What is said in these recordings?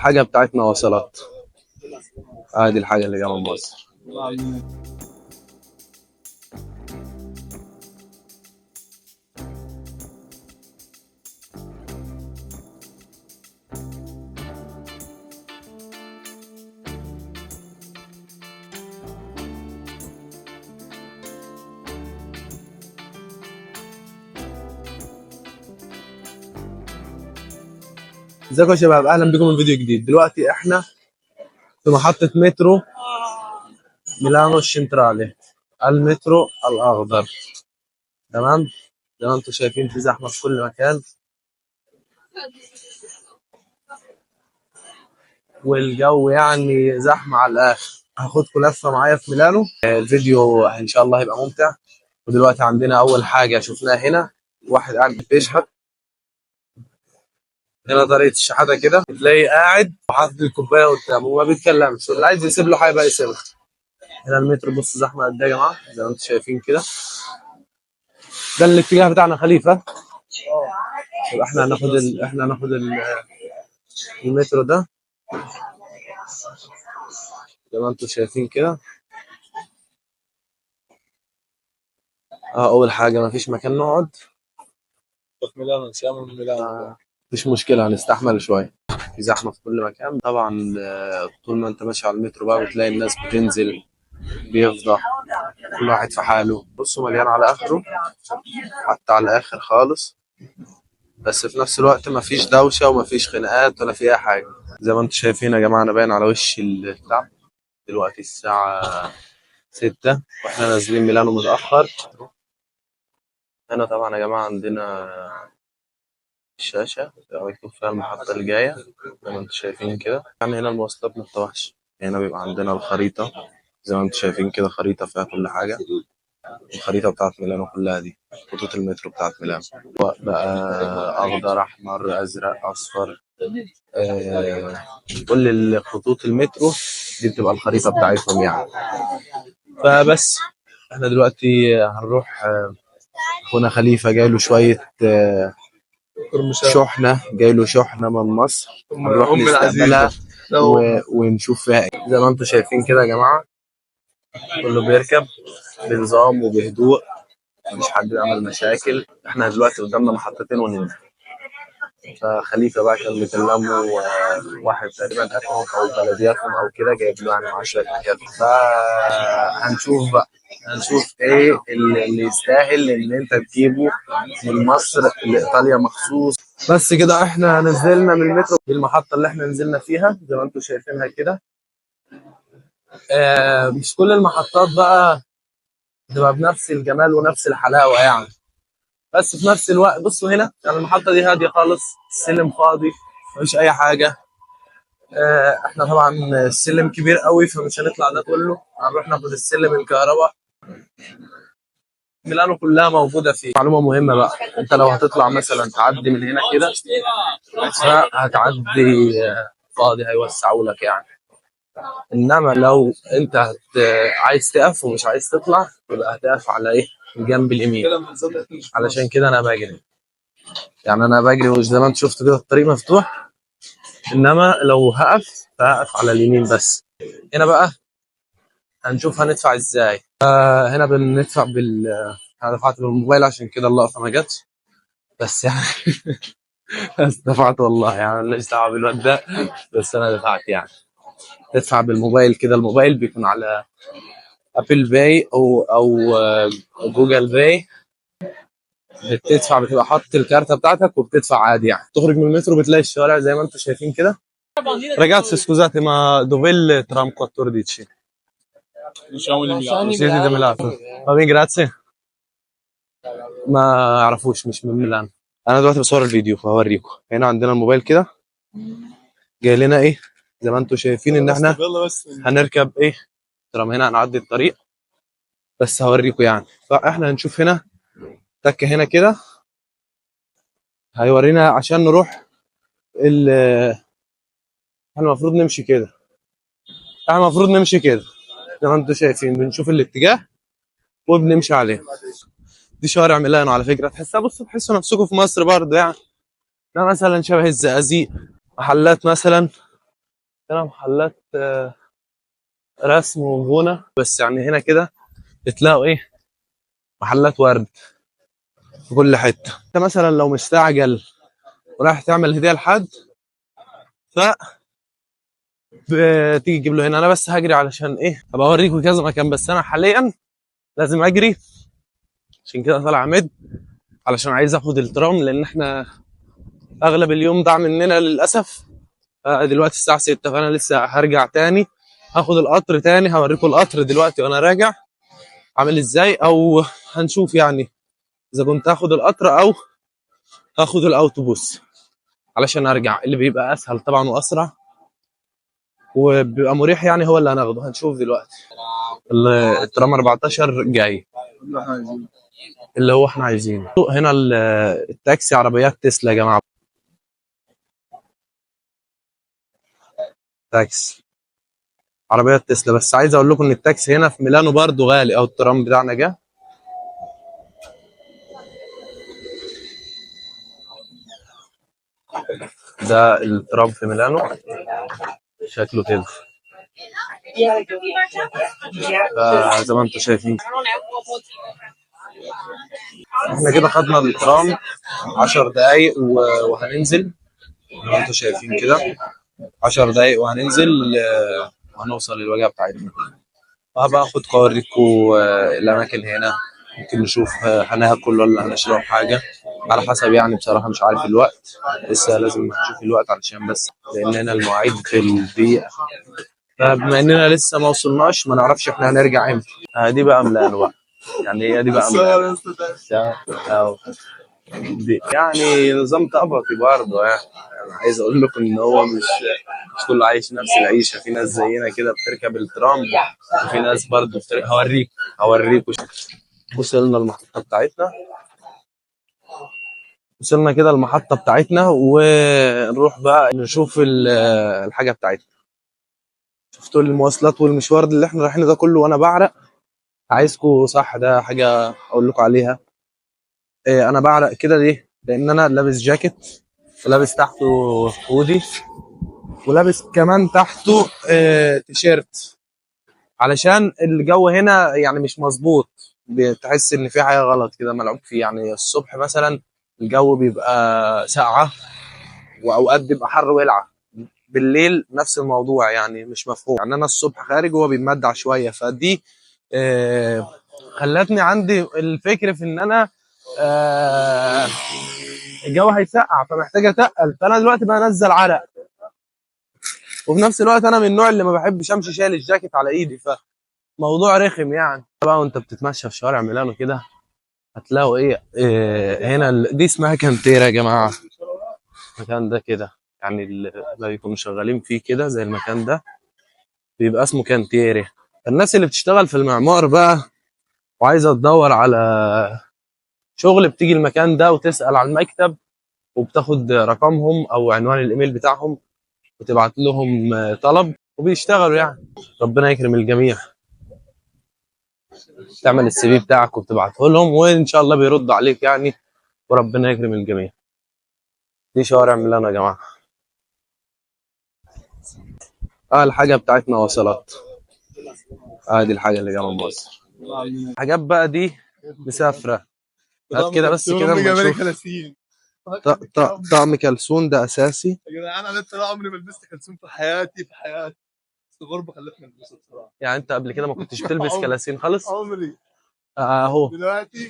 حاجة بتاعتنا وصلت. ادي الحاجة اللي جاية من مصر. ازيكم يا شباب، اهلا بكم في فيديو جديد. دلوقتي احنا في محطة مترو ميلانو الشنترالي، المترو الاخضر. تمام، زي ما انتم شايفين في زحمة في كل مكان، والجو يعني زحمة على الاخر. هاخدكم لفة معايا في ميلانو. الفيديو ان شاء الله هيبقى ممتع. ودلوقتي عندنا اول حاجة شفناها هنا، واحد قاعد بيشحت. هنا طريقة الشحاتة كده، تلاقي قاعد وحاطط الكوباية قدامه وما بيتكلمش، اللي عايز يسيب له حاجة بقى يسيبها. هنا المترو بص زحمة قد ايه يا جماعة، زي ما انتم شايفين كده. ده الاتجاه بتاعنا خليفة. يبقى احنا هناخد المترو ده زي ما انتم شايفين كده. اول حاجة مفيش مكان نقعد في ميلانو، من ميلانو. مفيش مشكلة، هنستحمل شوية. في زحمة في كل مكان طبعا. طول ما انت ماشي على المترو بقى بتلاقي الناس بتنزل، بيفضى، كل واحد في حاله. بصوا مليان على اخره، حتى على الاخر خالص. بس في نفس الوقت مفيش دوشة ومفيش خناقات ولا في اي حاجة. زي ما انتم شايفين يا جماعة، انا باين على وش التعب. دلوقتي الساعة 6 واحنا نازلين ميلانو متأخر. هنا طبعا يا جماعة عندنا الشاشة مكتوب فيها المحطة اللي جاية، زي ما انتم شايفين كده. يعني هنا المواصلات ما بتوحش، هنا بيبقى عندنا الخريطة زي ما انتم شايفين كده، خريطة فيها كل حاجة. الخريطة بتاعت ميلانو كلها دي خطوط المترو بتاعت ميلانو، بقى أخضر أحمر أزرق أصفر. كل خطوط المترو دي بتبقى الخريطة بتاعتهم يعني. فبس احنا دلوقتي هنروح. اخونا خليفة جايله شوية شحنة، جايله شحنة من مصر، هنروح نستقبلها ونشوف فيها ايه. زي ما انتم شايفين كده يا جماعة، كله بيركب بنظام وبهدوء، مش حد بيعمل مشاكل. احنا دلوقتي قدامنا محطتين وننزل. فخليفه بقى كان بيكلمه واحد تقريبا اكهم او بلدياتهم او كده، جايب له يعني معاه شويه حاجات. فهنشوف بقى، هنشوف ايه اللي يستاهل ان انت تجيبه من مصر لايطاليا مخصوص. بس كده احنا نزلنا من المترو. دي المحطه اللي احنا نزلنا فيها زي ما انتم شايفينها كده. مش كل المحطات بقى بتبقى بنفس الجمال ونفس الحلاوه يعني. بس في نفس الوقت بصوا هنا يعني المحطة دي هادية خالص، السلم فاضي، مفيش أي حاجة. احنا طبعا السلم كبير قوي فمش هنطلع ده كله، هنروح ناخد السلم الكهرباء. ميلانو كلها موجودة فيه. معلومة مهمة بقى، انت لو هتطلع مثلا تعدي من هنا كده فهتعدي فاضي، هيوسعوا لك يعني. انما لو انت عايز تقف ومش عايز تطلع يبقى هتقف على ايه؟ الجنب اليمين. علشان كده انا بجري، يعني انا بجري وزي ما انت شفت كده الطريق مفتوح. انما لو هقف فهقف على اليمين بس. هنا بقى هنشوف هندفع ازاي. هنا بندفع انا دفعت بالموبايل عشان كده اللقطه ما جاتش، بس يعني بس دفعت والله، يعني ماليش دعوه بالواد ده، بس انا دفعت يعني. تدفع بالموبايل كده، الموبايل بيكون على ابل باي او جوجل باي. بتدفع، بتبقى حاطط الكارته بتاعتك وبتدفع عادي يعني. تخرج من المترو بتلاقي الشوارع زي ما انتم شايفين كده. Ragazzi, scusate, ma dov'è il tram 14? Siete di Milano. Va bene, grazie. ما يعرفوش، مش من ميلان. انا دلوقتي بصور الفيديو فهوريكم. هنا عندنا الموبايل كده، جاي لنا ايه زي ما انتم شايفين ان احنا هنركب ايه ترام. هنا هنعدي الطريق بس هوريكم يعني. فاحنا هنشوف هنا تكه هنا كده، هيورينا عشان نروح احنا المفروض نمشي كده. احنا المفروض نمشي كده زي ما انتم شايفين، بنشوف الاتجاه وبنمشي عليه. دي شوارع ميلانو على فكره، تحسها، بصوا تحسوا نفسكم في مصر برضه يعني. ده مثلا شبه الزقازيق، محلات مثلا هنا محلات رسم وغنى، بس يعني هنا كده بتلاقوا ايه، محلات ورد في كل حته. انت مثلا لو مستعجل ورايح تعمل هديه لحد، ف بتيجي تجيب له هنا. انا بس هجري علشان ايه، ابقى اوريكم كذا مكان، بس انا حاليا لازم اجري، عشان كده طالع مد، علشان عايز اخد الترام، لان احنا اغلب اليوم ضاع مننا للاسف. دلوقتي الساعه 6، فانا لسه هرجع تاني هاخد القطر تاني. هوريكم القطر دلوقتي وانا راجع عامل ازاي، او هنشوف يعني اذا كنت هاخد القطر او هاخد الاوتوبوس علشان ارجع. اللي بيبقى اسهل طبعا واسرع وبيبقى مريح يعني هو اللي هناخده. هنشوف دلوقتي. الترام 14 جاي، اللي هو احنا عايزينه. هنا التاكسي عربيات تسلا يا جماعه، تاكسي عربيات تسلا. بس عايز اقول لكم ان التاكسي هنا في ميلانو برضو غالي، او الترام بتاعنا جه. ده الترام في ميلانو شكله كده، زي ما انتم شايفين. احنا كده خدنا الترام 10 دقايق وهننزل، زي ما انتم شايفين كده. 10 دقايق وهننزل، وهنوصل للوجهه بتاعتنا. وهبقى اخد اوريكم الاماكن هنا. ممكن نشوف هناكل ولا هنشرب حاجه على حسب يعني. بصراحه مش عارف الوقت، لسه لازم نشوف الوقت علشان بس لان هنا المواعيد في الدقيقه. فبما اننا لسه ما وصلناش، ما نعرفش احنا هنرجع امتى. دي بقى ملانو بقى، يعني هي دي بقى ملانو. دي يعني نظام طبقي برضه يعني. عايز اقول لكم ان هو مش كله عايش نفس العيشه. في ناس زينا كده بتركب الترام، وفي ناس برضه هوريكم. وصلنا المحطه بتاعتنا، وصلنا كده المحطه بتاعتنا، ونروح بقى نشوف الحاجه بتاعتنا. شفتوا المواصلات والمشوار اللي احنا رايحينه ده كله وانا بعرق. عايزكم صح، ده حاجه اقول لكم عليها. انا بعرق كده ليه؟ لان انا لابس جاكيت، ولابس تحته هودي، ولابس كمان تحته تيشيرت، علشان الجو هنا يعني مش مظبوط. بتحس ان في حاجه غلط كده ملعوب فيه. يعني الصبح مثلا الجو بيبقى ساقعه، واوقات بيبقى حر ولعه. بالليل نفس الموضوع، يعني مش مفهوم. يعني انا الصبح خارج وهو بيمدع شويه، فدي خلتني عندي الفكر في ان انا الجو هيسقع، فمحتاج اتقل. فانا دلوقتي بنزل عرق، وفي نفس الوقت انا من النوع اللي ما بحبش امشي شايل الجاكيت على ايدي، فموضوع رخم يعني. طبعا وانت بتتمشى في شوارع ميلانو كده هتلاقوا ايه هنا دي اسمها كانتيرا يا جماعه. المكان ده كده يعني اللي بيكونوا شغالين فيه كده زي المكان ده بيبقى اسمه كانتيري. الناس اللي بتشتغل في المعمار بقى وعايزه تدور على شغل، بتيجي المكان ده وتسأل على المكتب، وبتاخد رقمهم او عنوان الايميل بتاعهم، وتبعت لهم طلب، وبيشتغلوا يعني. ربنا يكرم الجميع. تعمل السي في بتاعك وبتبعته لهم، وان شاء الله بيردوا عليك يعني، وربنا يكرم الجميع. دي شوارع ميلانو يا جماعه. الحاجه بتاعتنا وصلت. دي الحاجه اللي جايه من مصر. الحاجات بقى دي مسافره. هات كده بس كده اما نشوف. طقم كلسون ده اساسي يا جدعان. انا طول عمري ما لبست كلسون في حياتي بس الغربه خلتني البسه بصراحه. يعني انت قبل كده ما كنتش بتلبس كلاسين خالص؟ عمري. اهو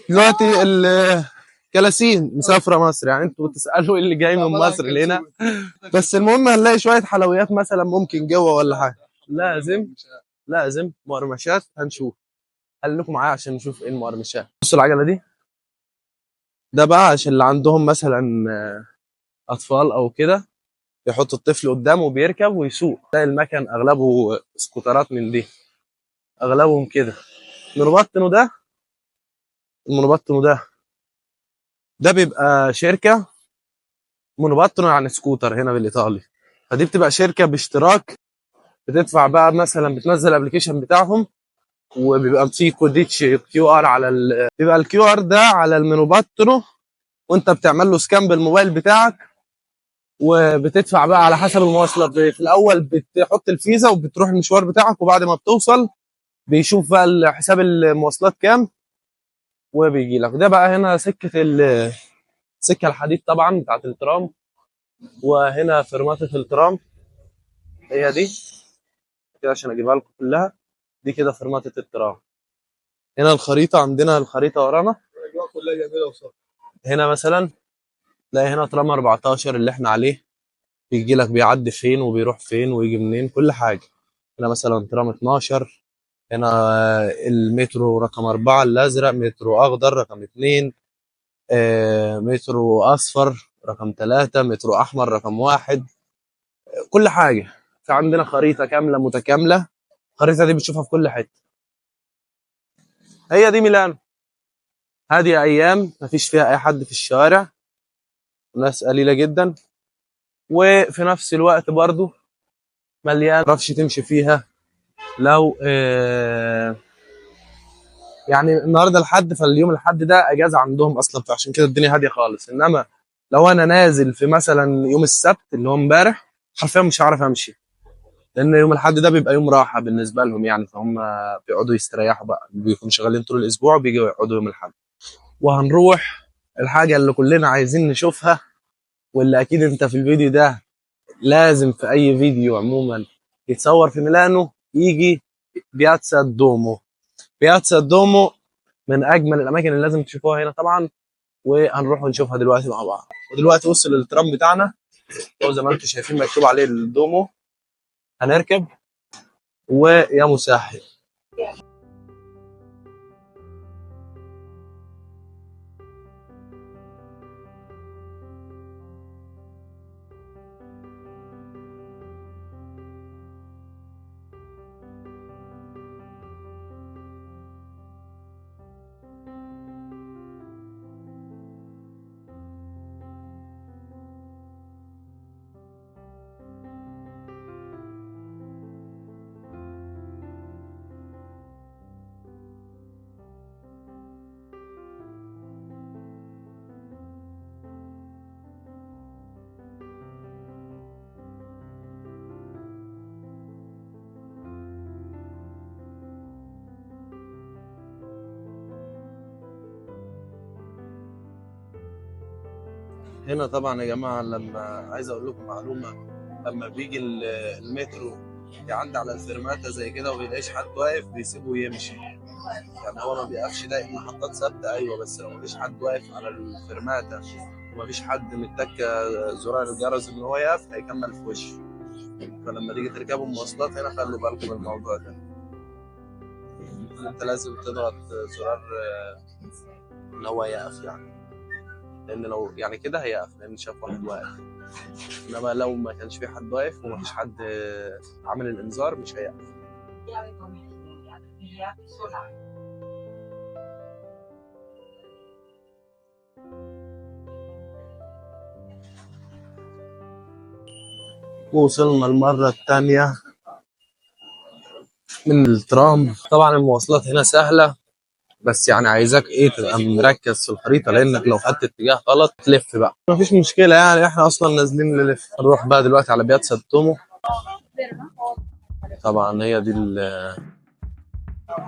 دلوقتي الكلاسين مسافره مصر. يعني انتوا بتسالوا ايه اللي جاي من مصر لهنا. بس المهم هنلاقي شويه حلويات مثلا ممكن جوه ولا حاجه. لازم مقرمشات. هنشوف، خليكم معايا عشان نشوف ايه المقرمشات. بصوا العجله دي، ده بقى عشان اللي عندهم مثلا اطفال او كده، يحط الطفل قدامه وبيركب ويسوق. تلاقي المكن اغلبه سكوترات من دي، اغلبهم كده. المونوباتنو ده، المونوباتنو ده بيبقى شركه. مونوباتنو يعني سكوتر هنا بالايطالي. فدي بتبقى شركه باشتراك، بتدفع بقى مثلا، بتنزل الابلكيشن بتاعهم، وبيبقى فيه كوديتش كيو ار على بيبقى الكيو ار ده على المونوباتنو، وانت بتعمل له سكان بالموبايل بتاعك، وبتدفع بقى على حسب المواصلات. في الاول بتحط الفيزا وبتروح المشوار بتاعك، وبعد ما بتوصل بيشوف بقى حساب المواصلات كام وبيجي لك. ده بقى هنا سكه الحديد طبعا بتاعت الترام. وهنا فرماتة الترام هي دي كده عشان اجيبها لكم كلها. دي كده فرماتة الترام. هنا الخريطه، عندنا الخريطه ورانا. الاجواء كلها جميله وصح. هنا مثلا تلاقي هنا ترام 14 اللي احنا عليه، بيجي لك بيعدي فين وبيروح فين ويجي منين كل حاجه. هنا مثلا ترام 12. هنا المترو رقم 4 الازرق، مترو اخضر رقم 2، مترو اصفر رقم 3، مترو احمر رقم 1. كل حاجه. في عندنا خريطه كامله متكامله. الخريطه دي بتشوفها في كل حته. هي دي ميلانو. هذه ايام مفيش فيها اي حد في الشوارع، ناس قليله جدا، وفي نفس الوقت برضو مليان متعرفش تمشي فيها. لو يعني النهارده الحد، فاليوم الحد ده اجازه عندهم اصلا، فعشان كده الدنيا هاديه خالص. انما لو انا نازل في مثلا يوم السبت اللي هو امبارح، حرفيا مش هعرف امشي، لان يوم الحد ده بيبقى يوم راحه بالنسبه لهم يعني، فهم بيقعدوا يستريحوا بقى، بيكونوا شغالين طول الاسبوع وبيجوا يقعدوا يوم الحد. وهنروح الحاجه اللي كلنا عايزين نشوفها، واللي اكيد انت في الفيديو ده لازم في اي فيديو عموما يتصور في ميلانو يجي بياتسا دومو. بياتسا دومو من اجمل الاماكن اللي لازم تشوفوها هنا طبعا، وهنروح ونشوفها دلوقتي مع بعض. ودلوقتي وصل الترام بتاعنا، وزي ما انتم شايفين مكتوب عليه الدومو. هنركب ويا مسهل. هنا طبعا يا جماعه، لما عايز اقول لكم معلومه، لما بيجي المترو يعدي على الفيرماتا زي كده وما بيلاقيش حد واقف بيسيبه يمشي. يعني هو ما بيقفش، ده محطات ثابته ايوه، بس لو مفيش حد واقف على الفيرماتا ومفيش حد متكه زرار الجرس ان هو يقف، هيكمل في وشه. فلما تيجي تركبوا مواصلات هنا خلوا بالكم من الموضوع ده. انت لازم تضغط زرار ان هو يقف يعني، لان لو يعني كده هيقف لان شاف واحد واقف. انما لو ما كانش في حد واقف ومفيش حد عامل الانذار مش هيقف. وصلنا المرة الثانية من الترام. طبعا المواصلات هنا سهلة، بس يعني عايزاك ايه تبقى مركز في الخريطة، لانك لو خدت اتجاه غلط تلف بقى. مفيش مشكلة يعني، احنا اصلا نازلين نلف. نروح بقى دلوقتي على بياتسا دومو. طبعا هي دي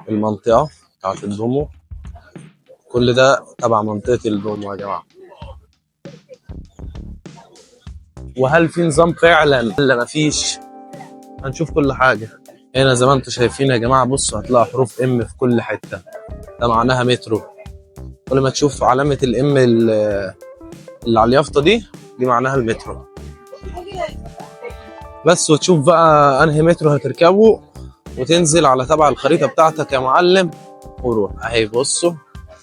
المنطقة بتاعت الدومو. كل ده تبع منطقة الدومو يا جماعة. وهل في نظام فعلا ولا مفيش؟ هنشوف كل حاجة. هنا زي ما انتم شايفين يا جماعة، بصوا هتلاقوا حروف ام في كل حتة، ده معناها مترو. كل ما تشوف علامة الام اللي على اليافطة دي معناها المترو. بس وتشوف بقى انهي مترو هتركبه وتنزل على تبع الخريطة بتاعتك يا معلم وروح. اهي بصوا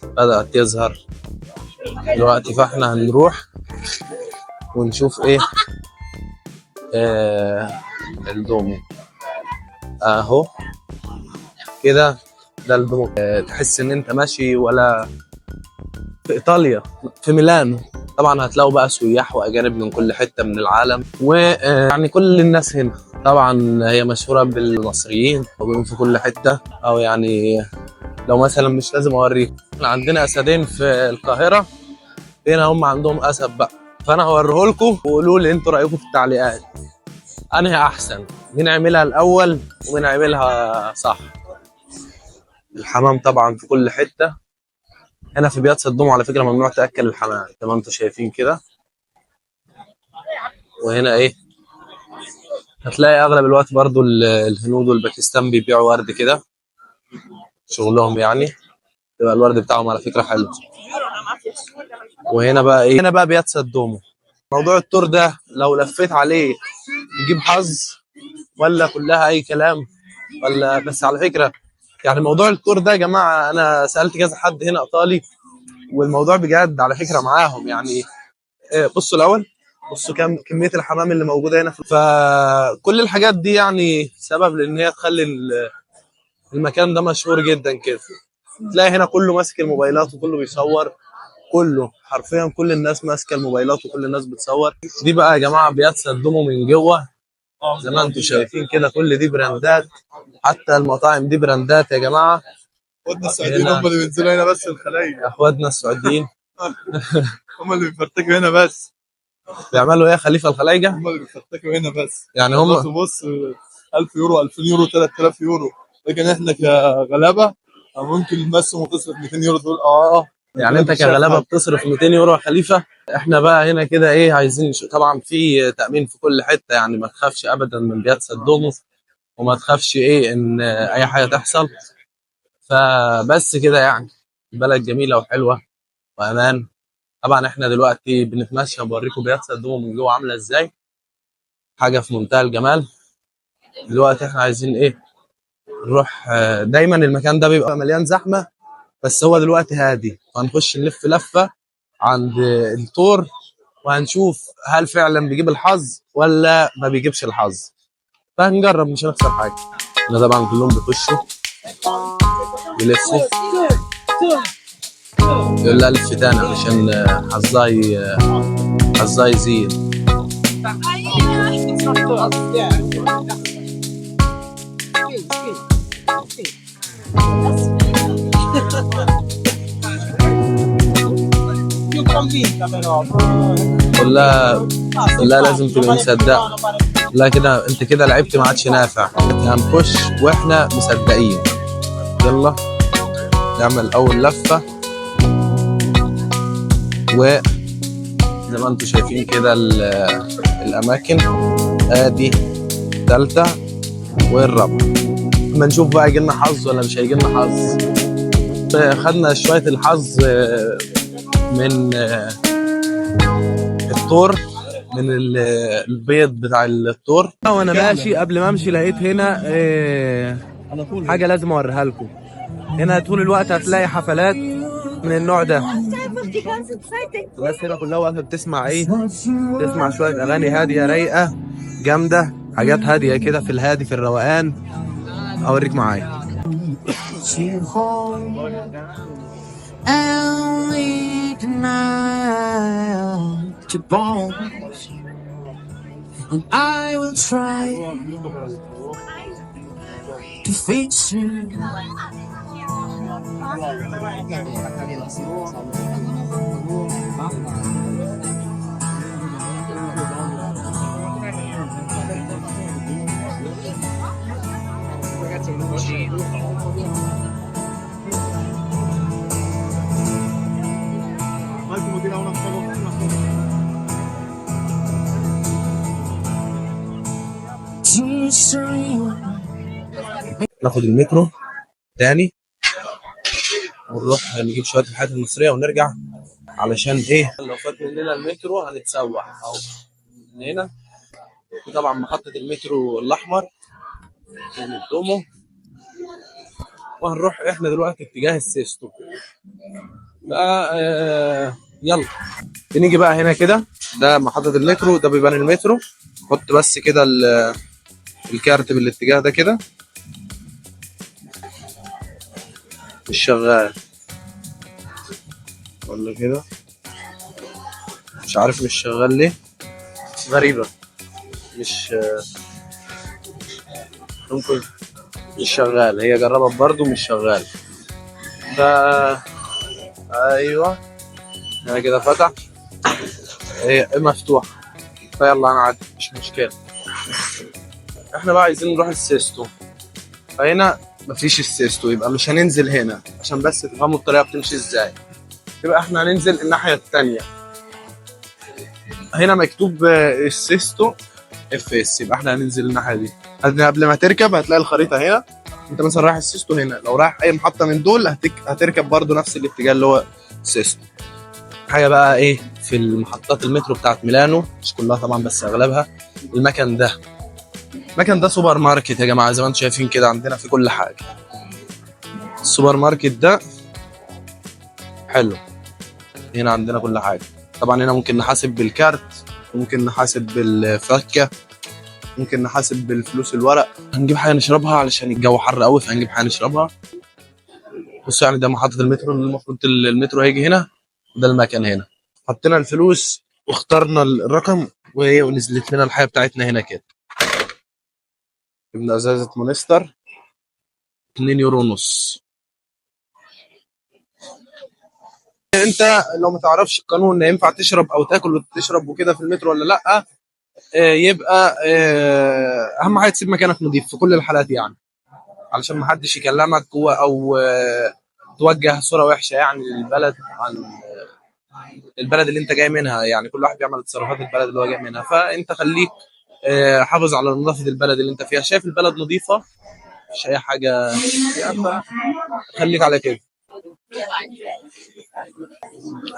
بدأت تظهر دلوقتي، فاحنا هنروح ونشوف ايه الدومو اهو كده. ده الدومو. تحس ان انت ماشي ولا في ايطاليا، في ميلانو. طبعا هتلاقوا بقى سياح واجانب من كل حته من العالم، ويعني كل الناس هنا. طبعا هي مشهوره بالمصريين موجودين في كل حته. او يعني لو مثلا مش لازم اوريك، احنا عندنا اسدين في القاهره، هنا هم عندهم اسد بقى. فانا هوريه لكم وقولوا لي انتوا رايكم في التعليقات انهي احسن، مين عملها الاول ومين عملها صح. الحمام طبعا في كل حته. هنا في بيات سدوم على فكره ممنوع تاكل الحمام زي ما انتم شايفين كده. وهنا ايه، هتلاقي اغلب الوقت برضو الهنود والباكستان بيبيعوا ورد كده، شغلهم يعني، يبقى الورد بتاعهم على فكره حلو. وهنا بقى ايه، هنا بقى بيات سدوم. موضوع التور ده لو لفيت عليه يجيب حظ ولا كلها اي كلام، ولا بس على فكره يعني موضوع التور ده يا جماعه انا سالت كذا حد هنا ايطالي والموضوع بجد على فكره معاهم يعني. بصوا الاول، بصوا كم كميه الحمام اللي موجوده هنا فكل الحاجات دي يعني سبب لان هي تخلي المكان ده مشهور جدا كده. تلاقي هنا كله ماسك الموبايلات وكله بيصور، كله حرفيا كل الناس ماسكه الموبايلات وكل الناس بتصور. دي بقى يا جماعه بيات سدومو من جوه زي ما انتم شايفين كده، كل دي براندات، حتى المطاعم دي براندات يا جماعه. اخواتنا السعوديين هم اللي بينزلوا هنا بس الخلايج. اخواتنا السعوديين هم اللي بيفرتكوا هنا بس. بيعملوا ايه خليفه الخلايجه؟ هم اللي بيفرتكوا هنا بس يعني هم بص 1000 يورو 2000 يورو 3000 يورو، لكن احنا كغلابه ممكن نمسهم وتصرف 200 يورو تقول يعني انت كغلابه بتصرف 200 يورو يا خليفه. احنا بقى هنا كده ايه عايزين طبعا في تامين في كل حته، يعني ما تخافش ابدا من بيات سدومو وما تخافش ايه ان اي حاجه تحصل. فبس كده يعني البلد جميله وحلوه وامان. طبعا احنا دلوقتي بنتمشى بوريكم بيات سدومو من جوه عامله ازاي، حاجه في منتهى الجمال. دلوقتي احنا عايزين ايه نروح، دايما المكان ده بيبقى مليان زحمه بس هو دلوقتي هادي، وهنخش نلف لفه عند التور وهنشوف هل فعلا بيجيب الحظ ولا ما بيجيبش الحظ، فهنجرب مش هنخسر حاجه. هنا طبعا كلهم بيخشوا بيلفوا، يقول لها لف تاني علشان حظها يزيد. كلها لازم تبقى مصدق، لا كده انت كده لعبت ما عادش نافع. هنخش واحنا مصدقين. يلا نعمل اول لفه، وزي ما انتم شايفين كده الاماكن ادي الثالثه والرابعه. اما نشوف بقى يجي لنا حظ ولا مش هيجي لنا حظ. خدنا شويه الحظ من التور، من البيض بتاع التور. وانا ماشي قبل ما امشي لقيت هنا حاجه لازم اوريها لكم. هنا طول الوقت هتلاقي حفلات من النوع ده. الناس هنا كلها واقفه بتسمع ايه، تسمع شويه اغاني هاديه رايقه جامده، حاجات هاديه كده في الهادي في الروقان. اوريك معايا. I will try to fix you. ناخد المترو تاني ونروح نجيب شويه الحاجات المصريه ونرجع، علشان ايه لو فات مننا المترو هنتسوح. اهو من هنا وطبعا محطه المترو الاحمر من الدومو، وهنروح احنا دلوقتي اتجاه السيستو. يلا بنيجي بقى هنا كده، ده محطه المترو، ده بيبان المترو. حط بس كده الكارت بالاتجاه ده كده، مش شغال ولا كده، مش عارف مش شغال ليه، غريبة. مش ممكن مش شغال، هي جربت برضو مش شغال. ده ايوه هنا كده فتح، مفتوح. فيلا هنعدي مش مشكلة. احنا بقى عايزين نروح السيستو، فهنا مفيش السيستو، يبقى مش هننزل هنا عشان بس تفهموا الطريقة بتمشي ازاي. يبقى احنا هننزل الناحية التانية. هنا مكتوب السيستو اف اس، يبقى احنا هننزل الناحية دي. قبل ما تركب هتلاقي الخريطة هنا، انت مثلا رايح السيستو هنا، لو رايح اي محطة من دول هتركب برضو نفس الاتجاه اللي هو السيستو. حاجة بقى ايه في المحطات المترو بتاعت ميلانو، مش كلها طبعا بس اغلبها، المكان ده سوبر ماركت يا جماعة، زي ما انتم شايفين كده عندنا في كل حاجة. السوبر ماركت ده حلو، هنا عندنا كل حاجة. طبعا هنا ممكن نحاسب بالكارت، ممكن نحاسب بالفكة، ممكن نحاسب بالفلوس الورق. هنجيب حاجة نشربها علشان الجو حر قوي، فهنجيب حاجة نشربها. بصوا يعني ده محطة المترو، المفروض المترو هيجي هنا، ده المكان هنا. حطينا الفلوس واخترنا الرقم وهي ونزلت لنا الحاجة بتاعتنا هنا كده. جبنا ازازة مونستر 2 يورو ونص. انت لو ما تعرفش القانون ينفع تشرب او تاكل وتشرب وكده في المترو ولا لا، يبقى اهم حاجه تسيب مكانك نظيف في كل الحالات يعني، علشان ما حدش يكلمك جوه او توجه صوره وحشه يعني للبلد عن البلد اللي انت جاي منها. يعني كل واحد بيعمل تصرفات البلد اللي هو جاي منها، فانت خليك حافظ على نظافه البلد اللي انت فيها. شايف البلد نظيفه مش اي حاجه فيها، خليك على كده.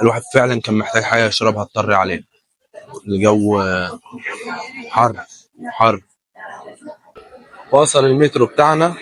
الواحد فعلا كان محتاج حاجه يشربها اضطر عليها، الجو حر. وصل المترو بتاعنا.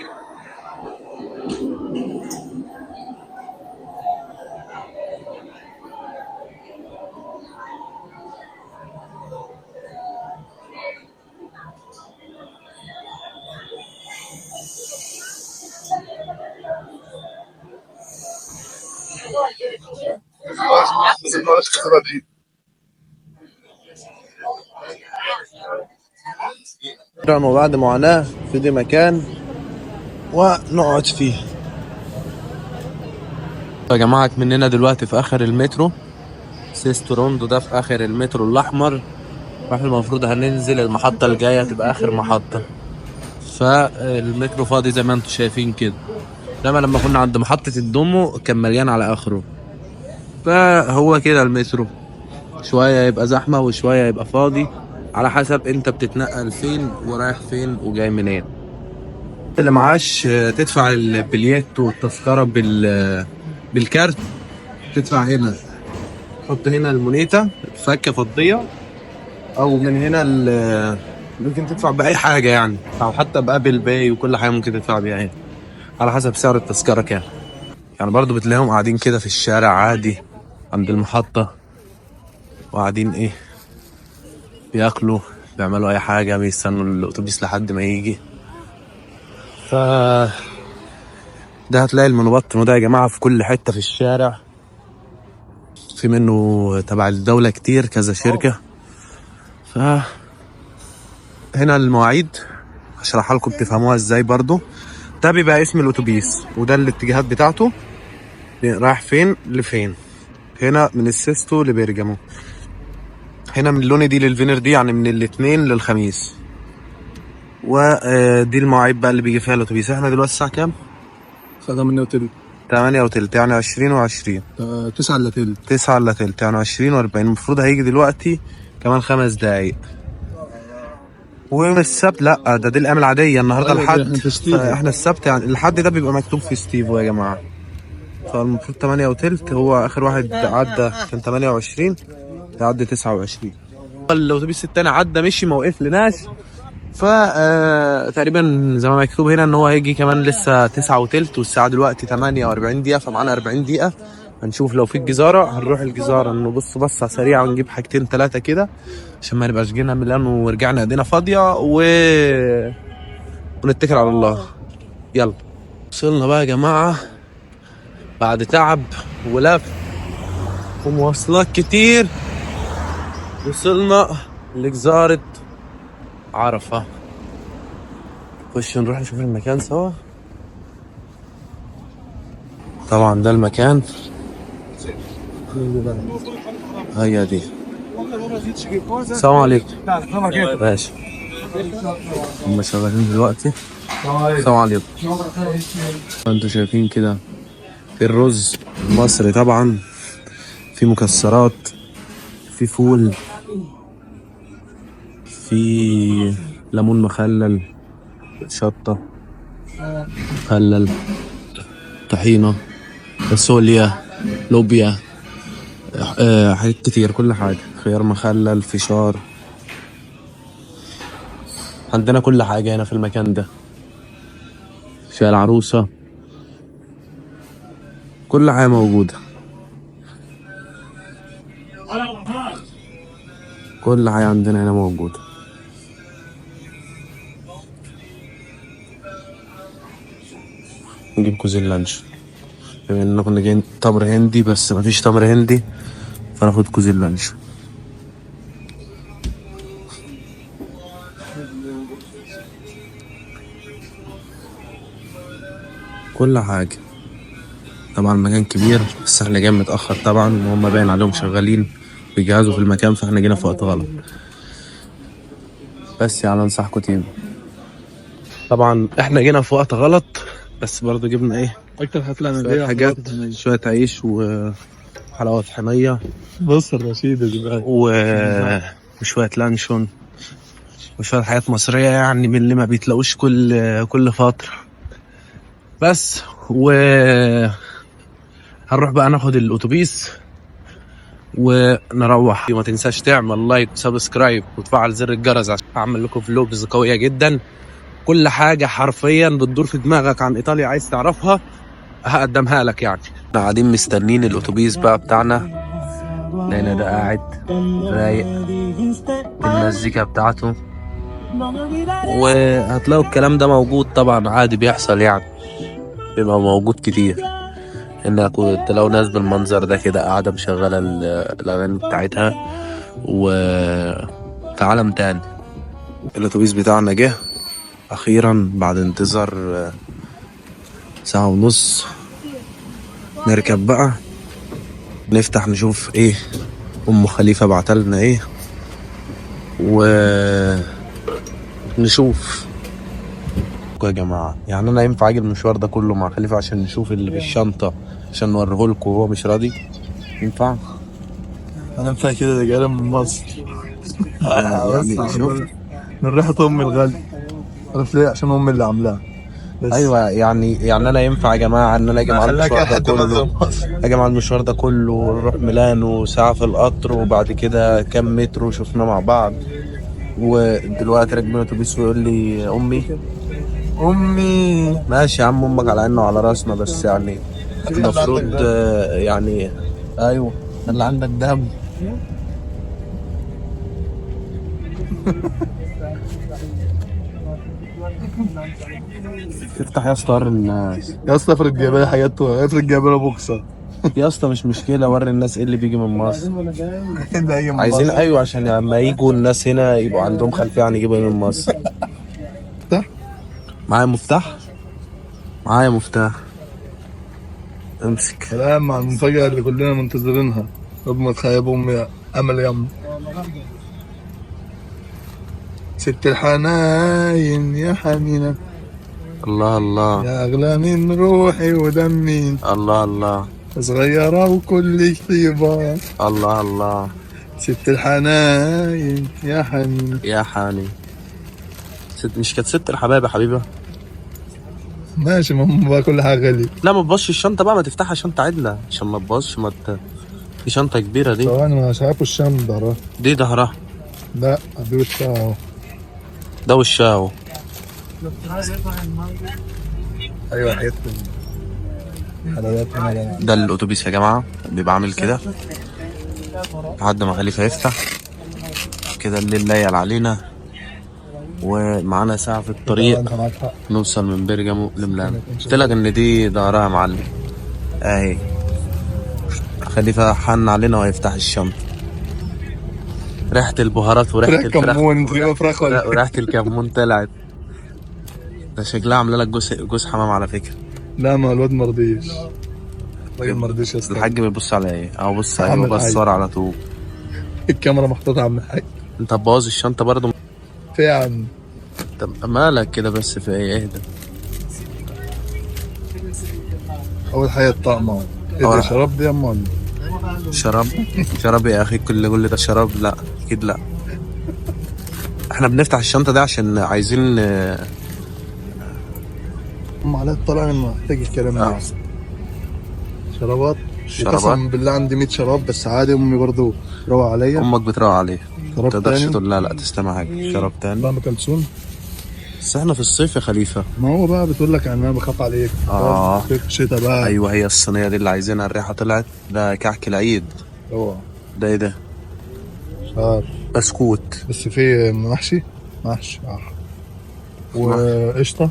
وبعد معاناة في دي مكان ونقعد فيه. يا جماعة مننا دلوقتي في آخر المترو سيستو روندو، ده في آخر المترو الأحمر، واحنا المفروض هننزل المحطة الجاية تبقى آخر محطة. فالمترو فاضي زي ما انتم شايفين كده، انما لما كنا عند محطة الدومو كان مليان على آخره. فهو كده المترو، شوية يبقى زحمة وشوية يبقى فاضي، على حسب انت بتتنقل فين ورايح فين وجاي منين. اللي معاش تدفع البليات والتذكرة بالكارت، تدفع هنا، تحط هنا المونيتا فكة فضية، او من هنا ممكن تدفع بأي حاجة يعني، او حتى بأبل باي وكل حاجة ممكن تدفع بيها هنا على حسب سعر التذكرة كام. يعني برضو بتلاقيهم قاعدين كده في الشارع عادي عند المحطة، وقاعدين ايه بياكلوا، بيعملوا اي حاجة، بيستنوا الاتوبيس لحد ما يجي. ف ده هتلاقي المونوباترو ده يا جماعة في كل حتة في الشارع، في منه تبع الدولة كتير كذا شركة. ف هنا المواعيد هشرحها لكم تفهموها ازاي برضو. ده بيبقى اسم الاتوبيس، وده الاتجاهات بتاعته رايح فين لفين. هنا من السيستو لبرجامو، هنا من لوني دي للفينر دي، يعني من الاثنين للخميس. ودي المواعيد بقى اللي بيجي فيها الاتوبيس. احنا دلوقتي الساعة كام؟ 8:03 يعني 20 و20 9 الا تلت 9 الا تلت يعني 20 و40. المفروض هيجي دلوقتي كمان 5 دقايق. ويوم السبت لا، دي الايام العاديه، النهارده الحد، احنا السبت يعني الحد ده بيبقى مكتوب في ستيفو يا جماعه. فالمفروض 8:03، هو اخر واحد عدى كان 28، تعدي 29. الاتوبيس التاني عدى مشي ما وقف لناش. ف تقريبا زي ما مكتوب هنا ان هو هيجي كمان لسه 9:03، والساعه دلوقتي 48 دقيقه، فمعانا 40 دقيقه. هنشوف لو في الجزاره هنروح الجزاره، نبص بصه سريعه ونجيب حاجتين 3 كده عشان ما نبقاش جينا ميلان ورجعنا ايدينا فاضيه ونتكل على الله. يلا وصلنا بقى يا جماعه بعد تعب ولف ومواصلات كتير، وصلنا لجزاره عرفه. خش نروح نشوف المكان سوا. طبعا ده المكان، هي دي السلام عليكم. ماشي، هم شغالين دلوقتي. السلام عليكم. انتوا شايفين كده في الرز المصري طبعا، في مكسرات، في فول، في ليمون مخلل، شطة مخلل، طحينة، فاصوليا، لوبيا، حاجات كتير، كل حاجة، خيار مخلل، فشار. عندنا كل حاجة هنا في المكان ده. شاي العروسة، كل حاجة موجودة، كل حاجة عندنا هنا موجودة. نجيب كوزين لانش، بما اننا كنا جايين تمر هندي بس مفيش تمر هندي، فناخد كوزين لانش. كل حاجة. طبعا المكان كبير بس احنا جايين متأخر طبعا، وهم باين عليهم شغالين بيجهزوا في المكان، فاحنا جينا في وقت غلط. بس يعني انصحكم تيجوا. طبعا احنا جينا في وقت غلط، بس برضه جبنا ايه اكتر هتلاقي شوية حاجات، شوية عيش وحلاوة طحينية بص الرشيد يا جماعه وشوية لانشون وشوية حاجات مصرية، يعني من اللي ما بيتلاقوش كل فترة. بس هنروح بقى ناخد الأتوبيس ونروح. وما تنساش تعمل لايك وسبسكرايب وتفعل زر الجرس عشان أعمل لكم فلوجز قوية جدا. كل حاجة حرفيا بتدور في دماغك عن إيطاليا عايز تعرفها هقدمها لك يعني. احنا قاعدين مستنين الأتوبيس بقى بتاعنا، لأن ده قاعد رايق بالمزيكا بتاعته، وهتلاقوا الكلام ده موجود طبعا عادي بيحصل، يعني بيبقى موجود كتير انك تلاقوا ناس بالمنظر ده كده قاعدة مشغلة الأغاني بتاعتها في عالم تاني. الأتوبيس بتاعنا جه أخيرا بعد انتظار ساعة ونص. نركب بقى نفتح نشوف ايه أم خليفة بعتلنا ايه، ونشوف يا جماعة. يعني أنا ينفع أجي المشوار ده كله مع خليفة عشان نشوف اللي بالشنطة عشان نوريهولكوا وهو مش راضي؟ ينفع؟ انا ينفع كده، ده جاي من مصر. يعني شوف، من ريحه امي الغاليه. عارف ليه؟ عشان امي اللي عاملاها. ايوه يعني انا ينفع يا جماعه ان انا اجي مع المشوار ده كله، اجي مع المشوار ده كله ونروح ميلانو ساعه في القطر وبعد كده كام مترو شفنا مع بعض، ودلوقتي راكبين اتوبيس ويقول لي امي ماشي يا عم، امك على عيننا وعلى راسنا، بس يعني المفروض يعني ايوه اللي عندك دم. افتح يا اسطى وري الناس. يا اسطى افرض جايبه لي حاجات، افرض جايبه لي بوكسه. يا اسطى مش مشكله، وري الناس ايه اللي بيجي من مصر. ده هي من عايزين مصر. ايوه عشان لما يجوا الناس هنا يبقوا عندهم خلفيه عن يجيبوا من مصر. مفتاح؟ معايا مفتاح، معايا مفتاح، امسك. سلام مع المفاجأة اللي كلنا منتظرينها. رب ما تخيب امي امل يم. ست الحناين يا حنينة، الله الله يا اغلى من روحي ودمي، الله الله صغيرة وكل طيبة. الله الله. ست الحناين يا حنينة. يا حاني، مش كانت ست الحبايب يا حبيبه؟ ماشي، ما هم بقى كل حاجة غالية. لا ما تبصش الشنطه بقى، ما تفتحها شنطه عدله عشان ما تبصش دي شنطه كبيره دي. ثواني مش عارف الشام ظهرها. دي ظهرها. لا دي وشها اهو. ده وشها اهو. ايوه حياتي حلويات هنا. ده الاتوبيس يا جماعه بيبقى عامل كده لحد ما خليفه يفتح كده، الليل ليل علينا ومعانا ساعه في الطريق نوصل من برجمو لميلانو. قلت لك ان دي ظهرها يا معلم اهي. خليفه حن علينا وهيفتح الشنطه. ريحه البهارات وريحه فراخ الفراخ كمون. انت جايبه فراخ ولا؟ وريحه الكمون طلعت. ده شكلها عامله لك جوز حمام على فكره. لا ما الواد مرضيش. الراجل مرضيش يا اسطى. الحاج بيبص على ايه؟ اهو بص ايوه عامل بص حاجة. صار على طول. الكاميرا محطوطة يا عم الحاج. انت بوظ الشنطه برضه. في يا عم. طب مالك كده بس، في ايه؟ اهدى. أول حاجة الطقم أهو. إيه ده أول- شراب دي يا أم؟ شراب؟ شراب يا اخي، كل ده شراب؟ لا اكيد لا. احنا بنفتح الشنطه دي عشان عايزين أم علاء طلع أنا محتاج الكلام ده. شرابات. شرابات. قسما بالله عندي 100 شراب بس عادي، أمي برضو روق عليا. امك بتروق عليه. شراب متقدرش تاني. تقول لا لا تستمع حاجه. شراب تاني. أم كلثوم. بس احنا في الصيف يا خليفه. ما هو بقى بتقول لك أنا بخاف عليك. في الشتا بقى. ايوه هي الصينيه دي اللي عايزينها، الريحه طلعت. ده كعك العيد. هو ده ايه ده؟ مش عارف. بسكوت. بس في محشي. محشي وقشطة.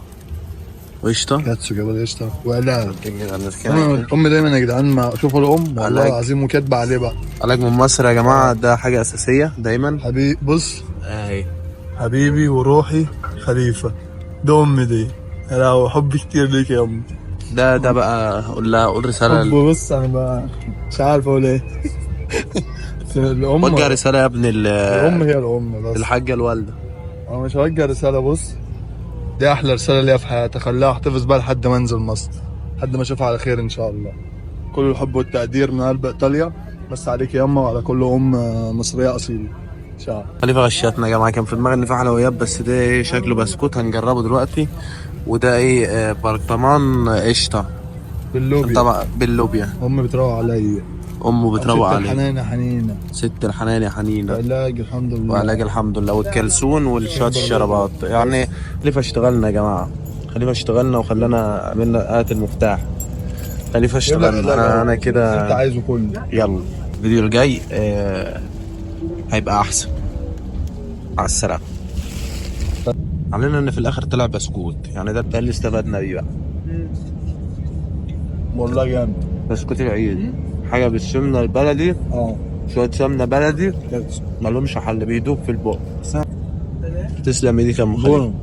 وقشطه. كاتسو جبل قشطة وعلاج. علاج أمي دايما يا جدعان ما شوفوا الأم والله علاج. العظيم وكاتبة عليه بقى. من مصر يا جماعه، ده حاجه اساسيه دايما. حبيبي بص. اي. حبيبي وروحي خليفة. ده أمي دي. أنا حبي كتير ليك يا أمي. ده بقى قول لها، قول حب رساله. بص أنا بقى مش عارف أقول إيه. الأم. وجه رساله يا ابن الأم هي الأم بس. الحاجه الوالده. أنا مش هوجه رسالة. بص دي أحلى رسالة ليا في حياتي، خليها أحتفظ بيها لحد ما أنزل مصر، لحد ما أشوفها على خير إن شاء الله. كل الحب والتقدير من قلب إيطاليا، بس عليك يا أما وعلى كل أم مصرية أصيلة. شاء خليفه غشيتنا يا جماعه، كان في دماغي ان في حلويات بس ده ايه شكله بسكوت، هنجربه دلوقتي. وده ايه برطمان قشطه. باللوبيا. طبعا باللوبيا. أمي بتروق عليا. امه بتروق ست عليه. الحنان يا حنينة. ست الحنان يا حنينه. علاج الحمد لله. وعلاج الحمد لله، والكلسون والشوت الشرابات يعني. خليفه اشتغلنا يا جماعه. خليفه اشتغلنا وخلانا عملنا هات المفتاح. خليفه اشتغلنا. انا انت كده. عايزه كله. يلا الفيديو الجاي هيبقى احسن. مع السلامه. علينا ان في الاخر طلع بسكوت، يعني ده اللي استفدنا بيه بقى. والله جامد. بسكوت العيد، حاجه بالسمنه البلدي. اه شويه سمنه بلدي مالهمش حل، بيدوب في البق. تسلم ايديك يا ام خليل.